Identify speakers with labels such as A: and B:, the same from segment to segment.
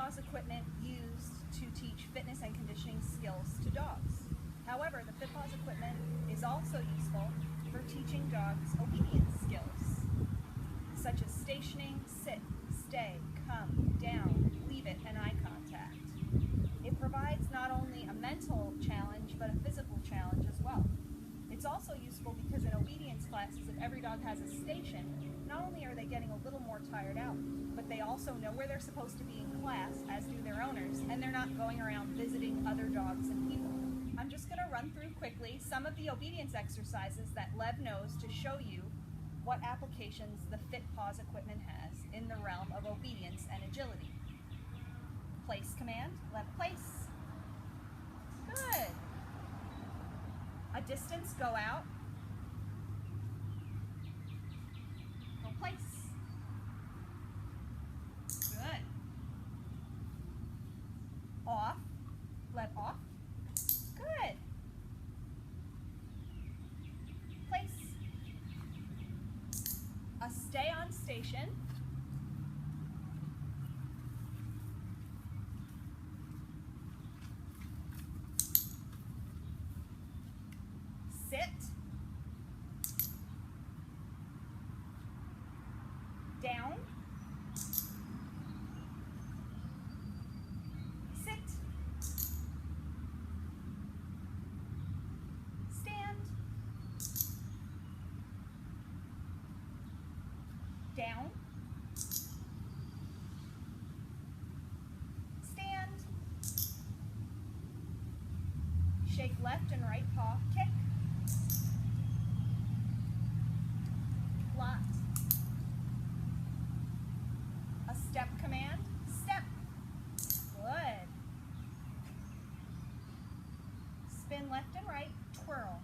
A: FitPaws equipment used to teach fitness and conditioning skills to dogs. However, the FitPaws equipment is also useful for teaching dogs obedience skills, such as stationing, sit, stay, come, down, leave it, and eye contact. It provides not only a mental challenge, but a physical challenge as well. It's also useful because in obedience classes, if every dog has a station, not only are they getting a little more tired out, but they also know where they're supposed to be in class, as do their owners, and they're not going around visiting other dogs and people. I'm just going to run through quickly some of the obedience exercises that Lev knows to show you what applications the FitPaws equipment has in the realm of obedience and agility. Place command, Lev place. Good. A distance, go out. Go place. Good. Off, Lev off. Good. Place. A stay on station. Sit. Down. Sit. Stand. Down. Stand. Shake left and right paw, kick. Lot. A step command, step. Good. Spin left and right, twirl.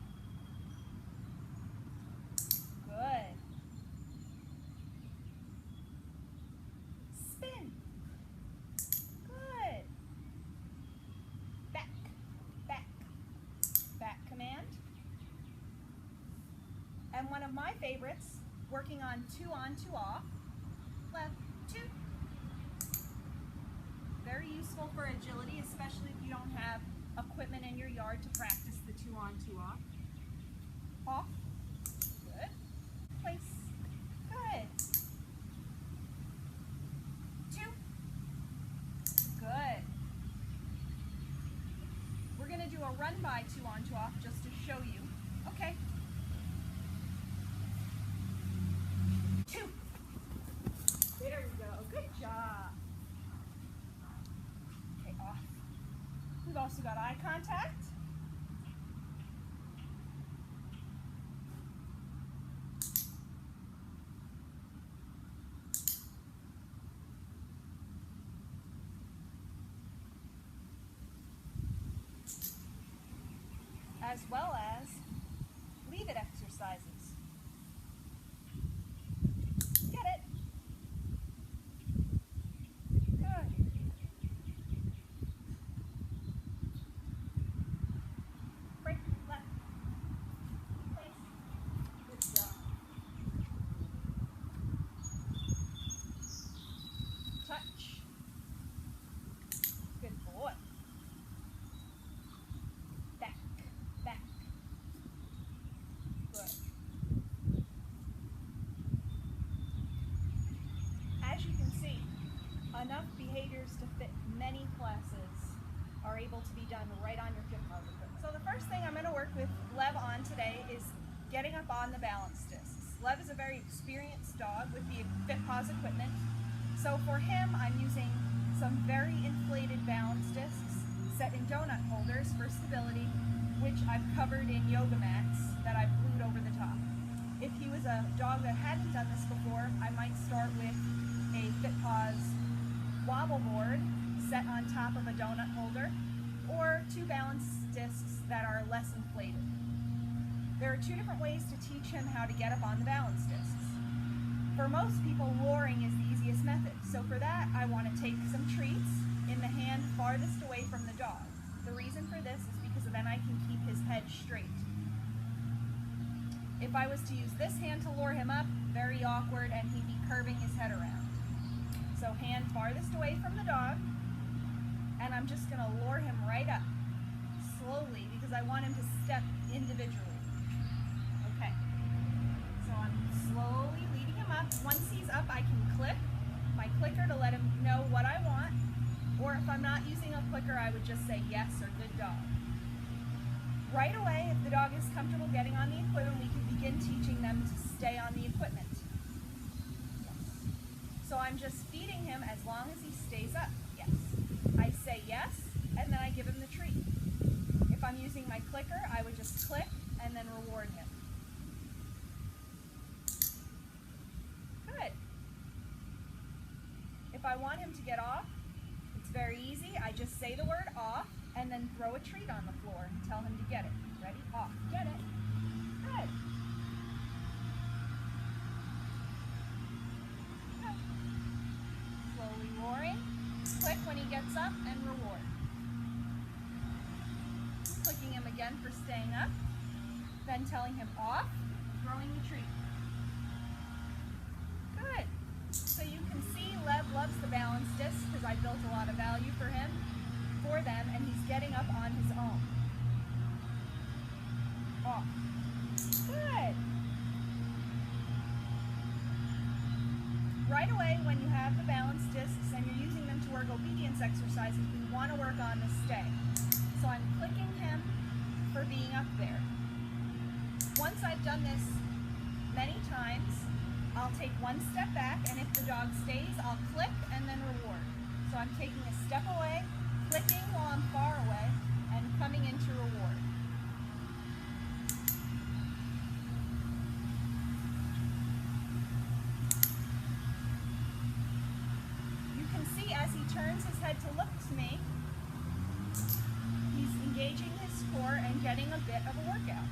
A: Good. Spin. Good. Back, back, back command. And one of my favorites, working on 2 on, 2 off. Left, 2. Very useful for agility, especially if you don't have equipment in your yard to practice the 2 on, 2 off. Off. Good. Place. Good. 2. Good. We're going to do a run by 2 on, 2 off just to show you. Okay. 2. There you go. Good job. Okay, off. We've also got eye contact. As well as leave it exercises. Get it? Good. Break, left. Place. Good job. Touch. Good boy. Back, back. Good. As you can see, enough behaviors to fit many classes are able to be done right on your FitPaws equipment. So the first thing I'm going to work with Lev on today is getting up on the balance discs. Lev is a very experienced dog with the FitPaws equipment. So for him, I'm using some very inflated balance discs set in donut holders for stability, which I've covered in yoga mats that I've glued over the top. If he was a dog that hadn't done this before, I might start with a FitPaws wobble board set on top of a donut holder, or 2 balance discs that are less inflated. There are 2 different ways to teach him how to get up on the balance discs. For most people, luring is the easiest method. So for that, I want to take some treats in the hand farthest away from the dog. The reason for this is because then I can keep his head straight. If I was to use this hand to lure him up, very awkward, and he'd be curving his head around. So hand farthest away from the dog, and I'm just going to lure him right up slowly because I want him to step individually. Okay, so I'm slowly leading him up. Once he's up, I can click my clicker to let him know what I want, or if I'm not using a clicker, I would just say yes or good dog. Right away, if the dog is comfortable getting on the equipment, we can begin teaching them to stay on the equipment. Yes. So I'm just feeding him as long as he stays up. Yes. I say yes, and then I give him the treat. If I'm using my clicker, I would just click and then reward him. Good. If I want him to get off, it's very easy. I just say the word off and then throw a treat on the floor and tell him to get it. Ready? Off. Get it. Good. Good. Slowly roaring. Click when he gets up and reward. Clicking him again for staying up. Then telling him off, throwing the treat. Good. So you can see Lev loves the balance disc because I built a lot of value for him, for them, and he's getting up on his own. Off. Good. Right away, when you have the balance discs and you're using them to work obedience exercises, we want to work on the stay. So I'm clicking him for being up there. Once I've done this many times, I'll take one step back, and if the dog stays, I'll click and then reward. So I'm taking a step away, clicking while I'm far away, and coming into reward. You can see as he turns his head to look to me, he's engaging his core and getting a bit of a workout.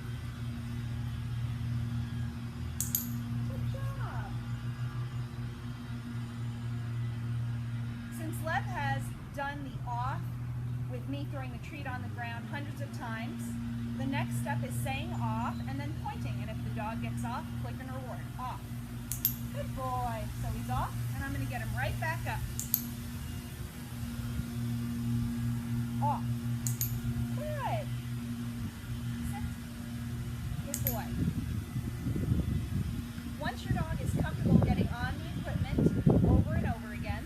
A: Since Lev has done the off with me throwing the treat on the ground hundreds of times, the next step is saying off and then pointing. And if the dog gets off, click and reward. Off. Good boy. So he's off, and I'm going to get him right back up. Off. Good. Sit. Good boy. Once your dog is comfortable getting on the equipment over and over again,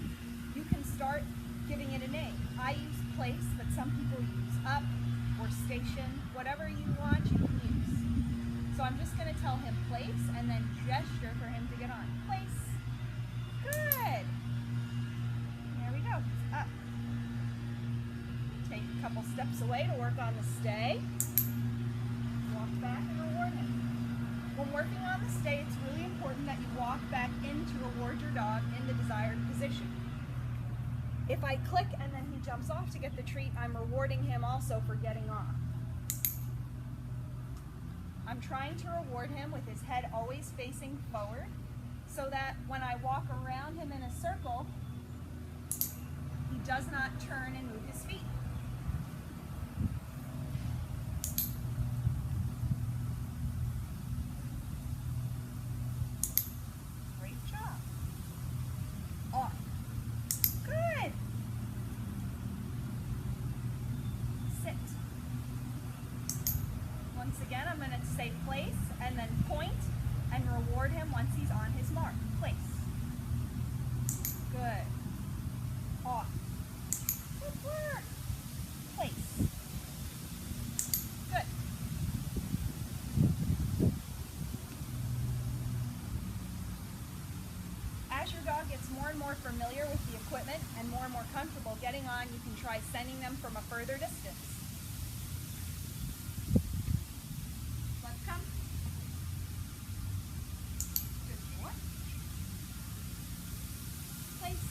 A: you can start giving it a name. I use place, but some people use up or station. Whatever you want, you can use. So I'm just going to tell him place and then gesture for him to get on. Place. Good. There we go. He's up. Take a couple steps away to work on the stay. Walk back and reward him. When working on the stay, it's really important that you walk back in to reward your dog in the desired position. If I click and then he jumps off to get the treat, I'm rewarding him also for getting off. I'm trying to reward him with his head always facing forward so that when I walk around him in a circle, he does not turn and move his feet. Great job. Off. Good. Sit. Once again, I'm going to say place and then point and reward him once he's on his mark. Place. Good. Off. Good work. Place. Good. As your dog gets more and more familiar with the equipment and more comfortable getting on, you can try sending them from a further distance. Let's come. Good boy. Place.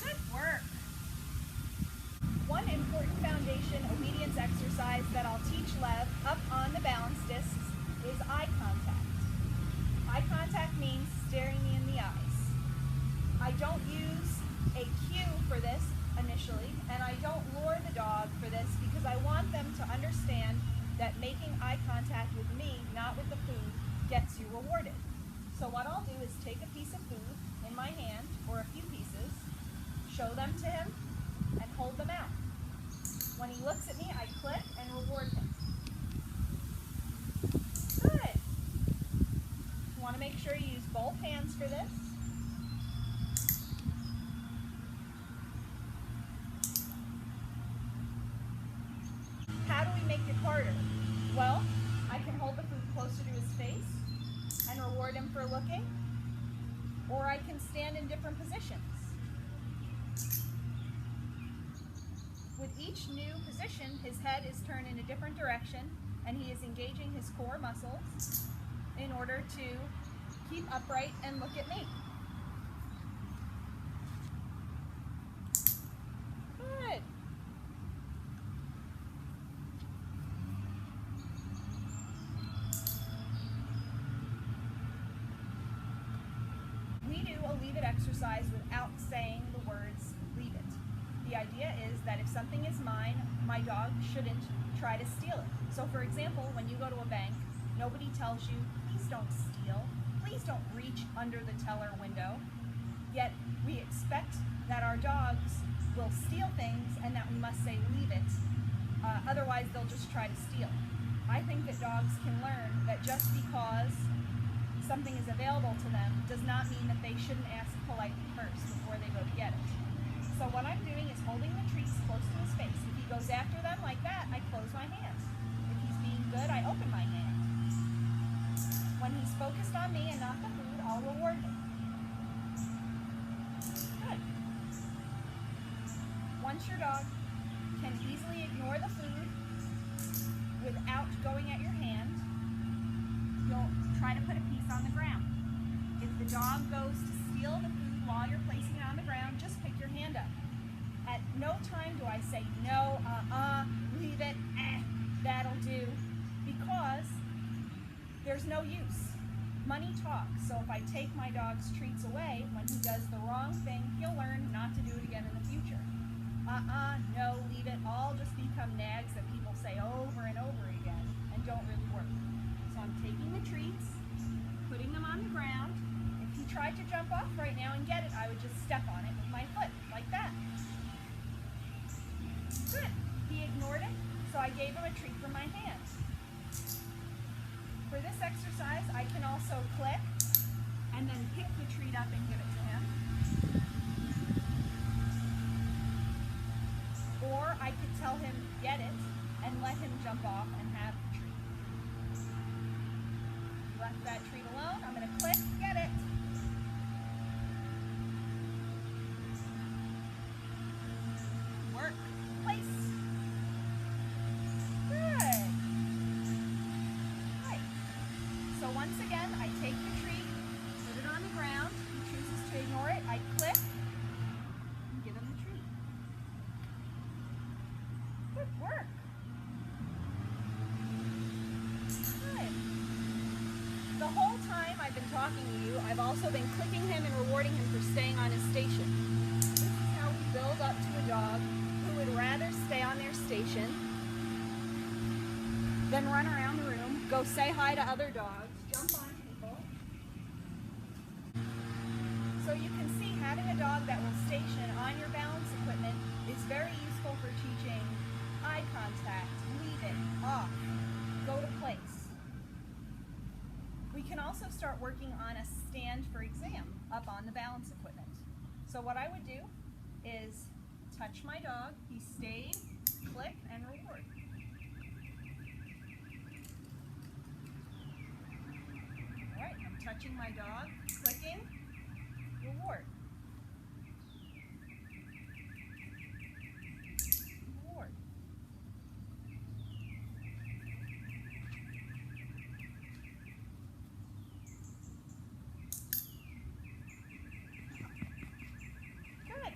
A: Good work. One important foundation obedience exercise that I'll teach Lev up on the balance discs is eye contact. Eye contact means staring me in the eyes. I don't use a cue for this initially, and I don't lure the dog for this because I want them to understand that making eye contact with me, not with the food, gets you rewarded. So what I'll do is take a piece of food in my hand, or a few pieces, show them to him, and hold them out. When he looks at me, I click and reward him. Good. You want to make sure you use both hands for this. How do we make it harder? Well, I can hold the food closer to his face and reward him for looking, or I can stand in different positions. With each new position, his head is turned in a different direction and he is engaging his core muscles in order to keep upright and look at me. Good. We do a leave it exercise without saying the words leave it. The idea is that if something is mine, my dog shouldn't try to steal it. So for example, when you go to a bank, nobody tells you, please don't steal, please don't reach under the teller window. Yet we expect that our dogs will steal things and that we must say leave it, otherwise they'll just try to steal. I think that dogs can learn that just because something is available to them does not mean that they shouldn't ask politely first before they go to get it. So what I'm doing is holding the treats close to his face. If he goes after them like that, I close my hand. If he's being good, I open my hand. When he's focused on me and not the food, I'll reward him. Good. Once your dog can easily ignore the food without going at your hand, you'll try to put a piece on the ground. If the dog goes to steal the food while you're placing it on the ground, just pick your hand up. At no time do I say no, leave it, that'll do, because there's no use. Money talks, so if I take my dog's treats away, when he does the wrong thing, he'll learn not to do it again in the future. No, leave it, all just become nags that people say over and over again and don't really work. So I'm taking the treats, putting them on the ground. If he tried to jump off right now and get it, I would just step on it with my foot, like that. Good. He ignored it, so I gave him a treat from my hand. For this exercise, I can also click and then pick the treat up and give it to him. Or I could tell him, get it, and let him jump off and have the treat. Left that treat alone, I'm going to click, get it. Work, place. Good. Right. So once again, I take the treat, put it on the ground. He chooses to ignore it, I click, and give him the treat. Good work. Good. The whole time I've been talking to you, I've also been clicking him and rewarding him for staying on his station. This is how we build up to a dog who would rather stay on their station than run around the room, go say hi to other dogs, jump on people. So you can see having a dog that will station on your balance equipment is very useful for teaching eye contact, leave it, off, go to place. We can also start working on a stand for exam up on the balance equipment. So what I would do is touch my dog, he stayed, click, and reward. Alright, I'm touching my dog, clicking, reward. Reward. Good.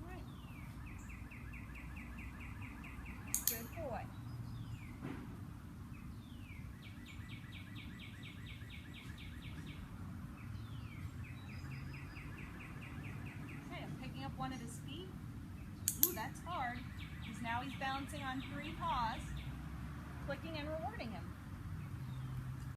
A: Alright. Good boy. Up one of his feet. Ooh, that's hard, because now he's balancing on 3 paws, clicking and rewarding him.